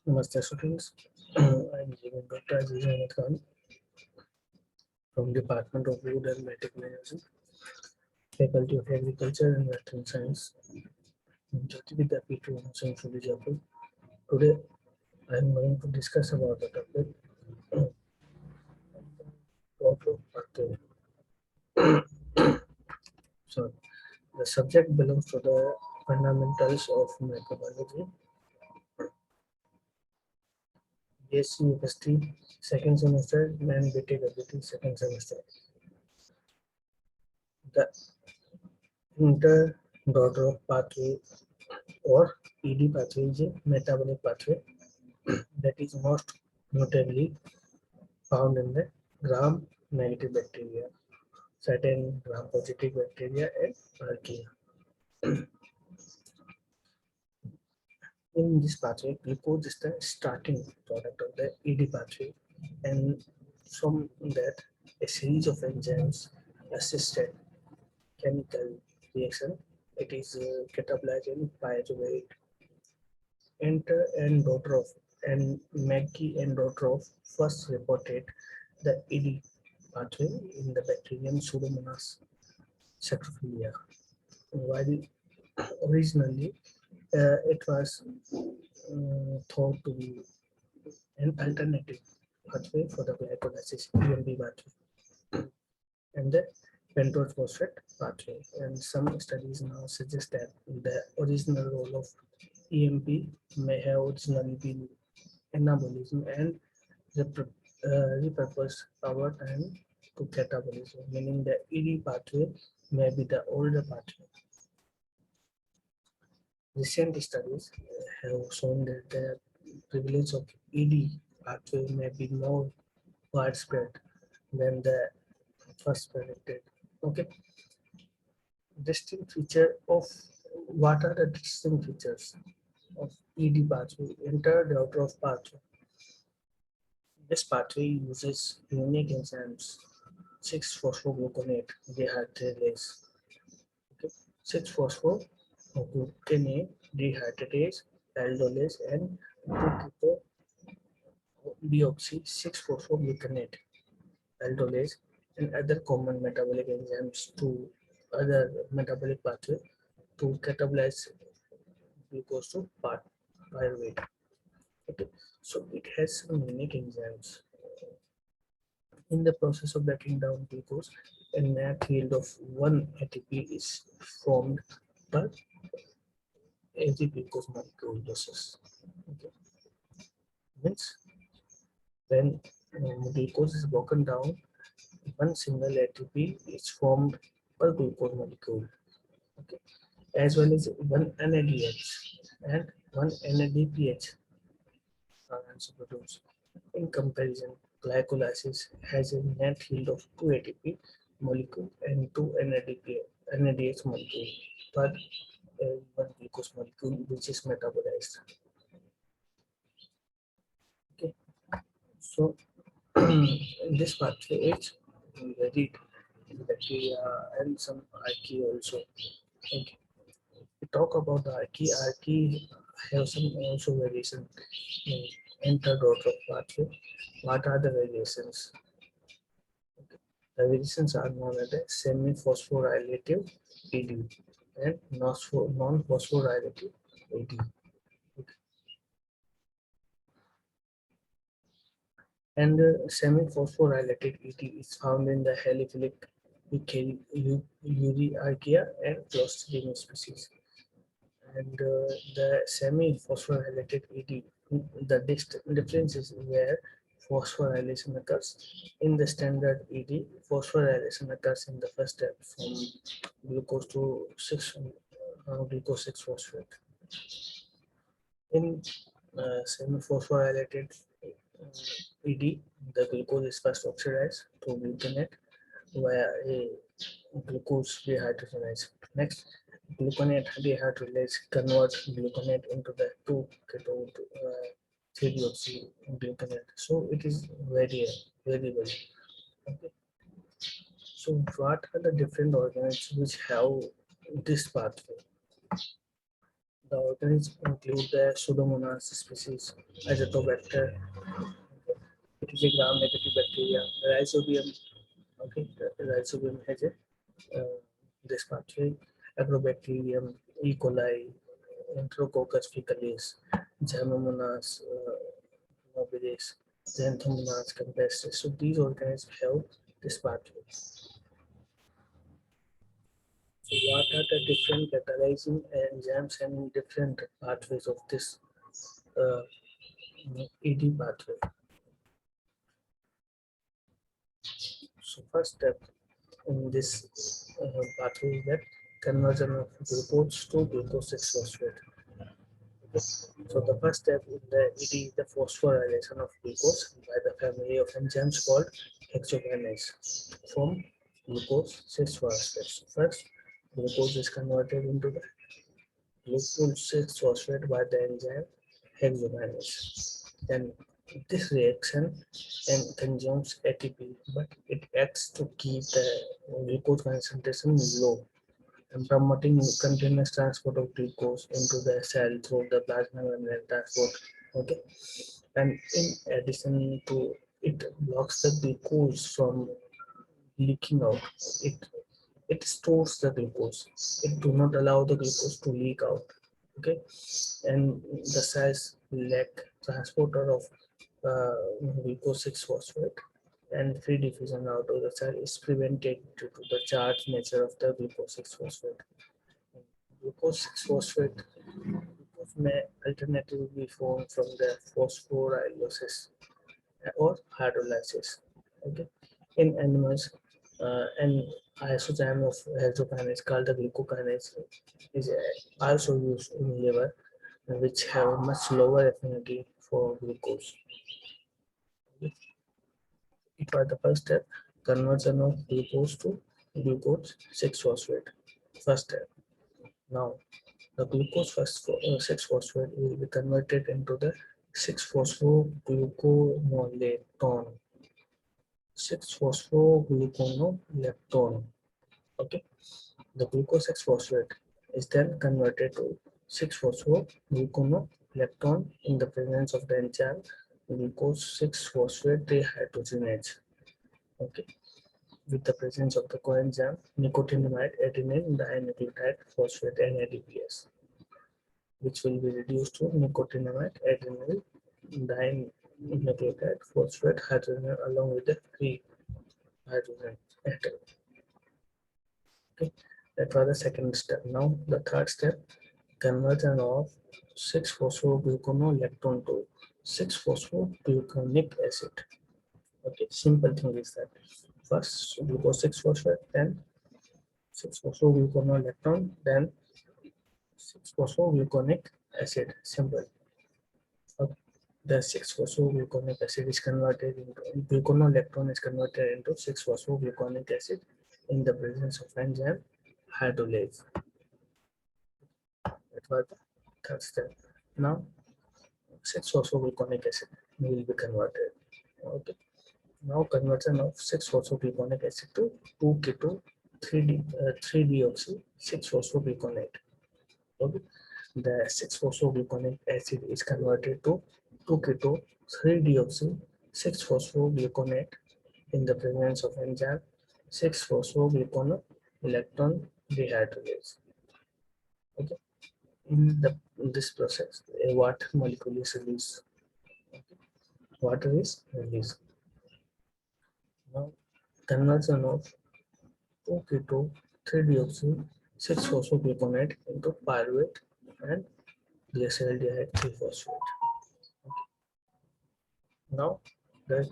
Namaste students. I'm Dr. Aziz Ahmed Khan from Department of Food and Biotechnology, Faculty of Agriculture and Veterinary Science, Jyoti Vidyapeeth from Jaipur. Today, I'm going to discuss about the topic of pathway. So, the subject belongs to the fundamentals of microbiology. BSc University, second semester, and BTech second semester. The Entner Doudoroff pathway or ED pathway is a metabolic pathway that is most notably found in the gram-negative bacteria, certain gram-positive bacteria, and archaea. In this pathway, glucose is the starting product of the ED pathway, and from that, a series of enzymes assisted chemical reaction. It is catabolized in pyruvate. Enter and Doudoroff and Mackey and Doudoroff first reported the ED pathway in the bacterium Pseudomonas saccharofillia. While originally it was thought to be an alternative pathway for the glycolysis EMP pathway and the pentose phosphate pathway. And some studies now suggest that the original role of EMP may have originally been anabolism and repurposed over time to catabolism, meaning the ED pathway may be the older pathway. Recent studies have shown that the prevalence of ED pathway may be more widespread than the first predicted. Okay, distinct feature of what are the distinct features of ED pathway? Entner Doudoroff pathway. This pathway uses unique enzymes 6-phosphogluconate dehydrogenase. Okay. 6-phosphogluconate dehydrogenase, aldolase, and 2-deoxy 6-phosphogluconate aldolase, and other common metabolic enzymes to other metabolic pathway to catabolize glucose to pyruvate. Okay, so it has some unique enzymes. In the process of breaking down glucose, a net yield of 1 ATP is formed per every glucose molecule process. Okay. Means when glucose is broken down, one single ATP is formed per glucose molecule. Okay. As well as one NADH and one NADPH are also produced. In comparison, glycolysis has a net yield of 2 ATP molecule and 2 NADH molecule per one glucose molecule which is metabolized. Okay, so in this pathway is varied in bacteria and some archaea also. Okay, we talk about the archaea have some also variation in Entner Doudoroff pathway. What are the variations? The variations are known as the semi-phosphorylative ED and non-phosphorylative ED. And semi-phosphorylated ED is found in the halophilic Uriarchaea and Clostridium species. And the semi-phosphorylated ED, the difference is where phosphorylation occurs. In the standard ED, phosphorylation occurs in the first step from glucose to glucose 6 phosphate. In semi-phosphorylated ED, the glucose is first oxidized to gluconate via a glucose dehydrogenase. Next, gluconate dehydrogenase converts gluconate into the 2-ketone 3-deoxy gluconate. So it is variable. Okay. So what are the different organoids which have this pathway? The organisms include the Pseudomonas species, Azotobacter, typically gram-negative bacteria, Rhizobium. Okay, the Rhizobium has a this pathway, Agrobacterium, E. coli, Enterococcus faecalis, Xanthomonas nobilis, Xanthomonas campestris. So these organisms have this pathway. So what are the different catalyzing enzymes and different pathways of this uh, ED pathway? So first step in this pathway is that conversion of glucose to glucose 6-phosphate. Okay. So the first step in the ED is the phosphorylation of glucose by the family of enzymes called hexokinase from glucose 6-phosphate. So first, glucose is converted into the glucose 6-phosphate by the enzyme hexokinase. Then this reaction and consumes ATP, but it acts to keep the glucose concentration low and promoting continuous transport of glucose into the cell through the plasma membrane transport. Okay, and in addition to it blocks the glucose from leaking out. It it stores the glucose. It do not allow the glucose to leak out. Okay, and the cells lack transporter of glucose 6-phosphate and free diffusion out of the cell is prevented due to the charged nature of the glucose 6-phosphate. Glucose 6-phosphate may alternatively be formed from the phosphorylases or hydrolysis. Okay, in animals, an isozyme of hexokinase called the glucokinase is also used in liver, which have a much lower affinity for glucose. It was the first step, conversion of glucose to glucose 6-phosphate. First step. Now, the glucose 6-phosphate will be converted into the 6-phosphogluconolectone. 6-phosphogluconolectone. Okay, the glucose 6-phosphate is then converted to 6-phosphogluconolectone in the presence of the enzyme glucose 6-phosphate dehydrogenase. Okay, with the presence of the coenzyme nicotinamide adenine dinucleotide phosphate NADPS, which will be reduced to nicotinamide adenyl dinucleotide phosphate hydrogen along with the free hydrogen atom. Okay, that was the second step. Now the third step, conversion of 6-phosphogluconolectone to 6-phosphogluconic acid. Okay, simple thing is that first glucose 6-phosphate, then 6-phosphogluconolectone, then 6-phosphogluconic acid. Simple. Okay. The 6-phosphogluconic acid is converted into gluconolectone is converted into 6-phosphogluconic acid in the presence of enzyme hydrolase. That was the third step. Now 6-phosphogluconic acid will be converted. Okay. Now conversion of 6-phosphogluconic acid to 2-keto 3-deoxy 6-phosphogluconate. Okay. The 6-phosphogluconic acid is converted to 2-keto 3-deoxy 6-phosphogluconate in the presence of enzyme 6-phosphogluconolectone dehydrolase. Okay. In this process, a water molecule is released. Okay. Water is released. Now, conversion of 2-keto 3-deoxy 6-phosphogluconate into pyruvate and glyceraldehyde 3-phosphate. Now, the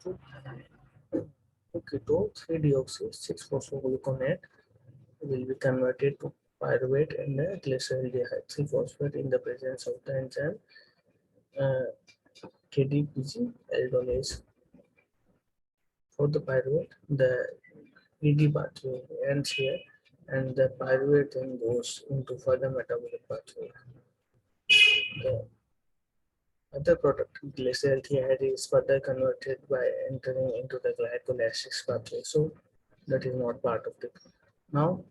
2-keto 3-deoxy 6-phosphogluconate will be converted to pyruvate and glyceraldehyde 3-phosphate in the presence of the enzyme KDPG aldolase. For the pyruvate, the ED pathway ends here, and the pyruvate then goes into further metabolic pathway. The other product, glyceraldehyde, is further converted by entering into the glycolysis pathway. So that is not part of it. Now,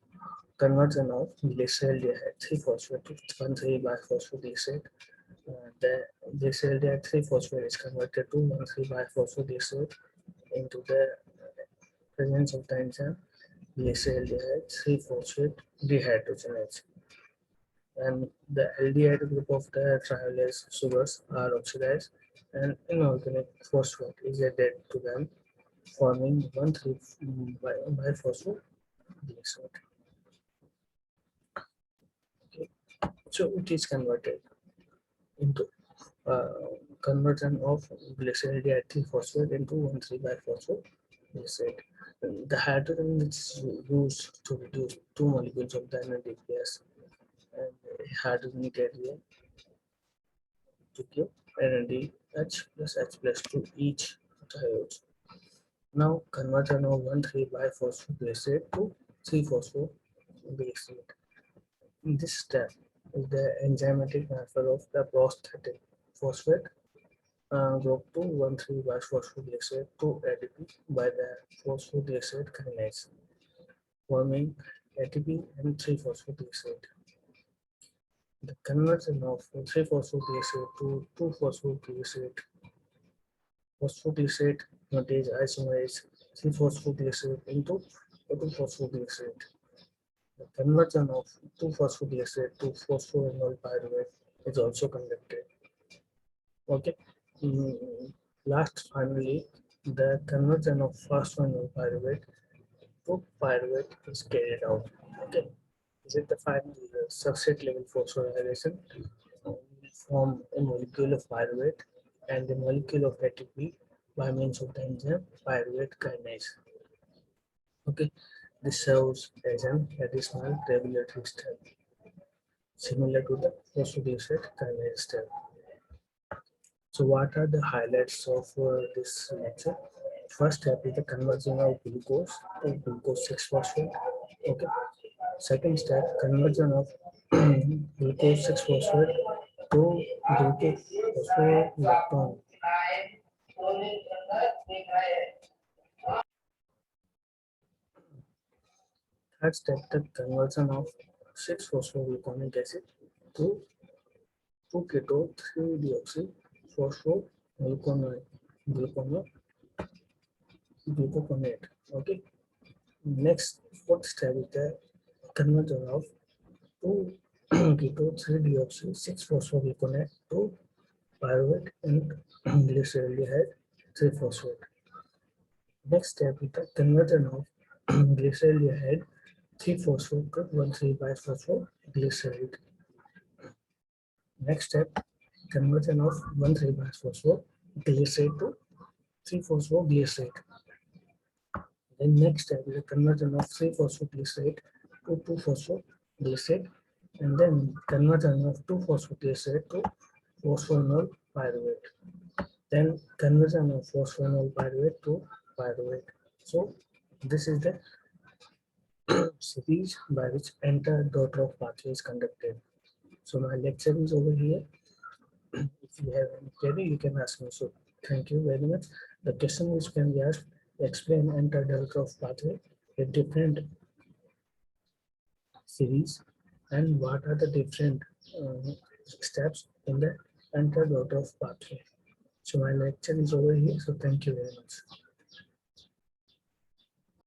conversion of glyceraldehyde 3-phosphate to 1,3-biphosphoglycerate. The glyceraldehyde 3-phosphate is converted to 1,3-biphosphoglycerate into the presence of the enzyme glyceraldehyde 3-phosphate dehydrogenase. And the aldehyde group of the triallase sugars are oxidized and inorganic phosphate is added to them, forming 1,3-biphosphoglycerate. Okay. So it is converted into uh, conversion of glyceraldehyde 3-phosphate into 1,3-biphosphoglycerate. The hydrogen is used to reduce two molecules of the energy gas and hydrogen carrier to give energy H plus H plus to each triode. Now conversion of 1,3-biphosphoglycerate to 3-phosphoglycerate. In this step is the enzymatic transfer of the prosthetic phosphate group to 1,3-biphosphogyl to ADP by the phosphoglycerate kinase, forming ATP and 3-phosphoglycerate. The conversion of 3-phosphoglycerate to 2-phosphoglycerate contains isomerase 3-phosphoglycerate into 2-phosphoglycerate. The conversion of 2-phosphoglycerate to phosphoenol pyruvate is also conducted. Okay. Last, finally, the conversion of phosphoenol pyruvate to pyruvate is carried out. Okay. This is the final substrate level phosphorylation will form a molecule of pyruvate and a molecule of ATP by means of the enzyme pyruvate kinase. Okay. This serves as an additional regulatory step, similar to the phosphoglycerate kinase step. So what are the highlights of this lecture? First step is the conversion of glucose to glucose 6-phosphate. Okay. Second step, conversion of glucose 6-phosphate to glucose phosphorylactone. Third step, the conversion of 6-phosphogluconic acid to 2-keto 3-deoxy glucoconate. Okay. Next, fourth step is the conversion of 2-keto 3-deoxy 6-phosphogluconate to pyruvate and glyceraldehyde 3-phosphate. Next step is the conversion of glyceraldehyde 3-phosphate to 1,3-biphosphogyl. Next step, conversion of 1,3-biphosphogyl to 3-phosphoglycerate. Then next step is the conversion of 3-phosphoglycerate to 2-phosphoglycerate, and then conversion of 2-phosphoglycerate to phosphoenol pyruvate. Then conversion of phosphoenol pyruvate to pyruvate. So this is the series by which Entner Doudoroff pathway is conducted. So my lecture is over here. If you have any query, you can ask me. So thank you very much. The question which can be asked: explain Entner Doudoroff pathway with different series and what are the different steps in the Entner Doudoroff pathway. So my lecture is over here. So thank you very much.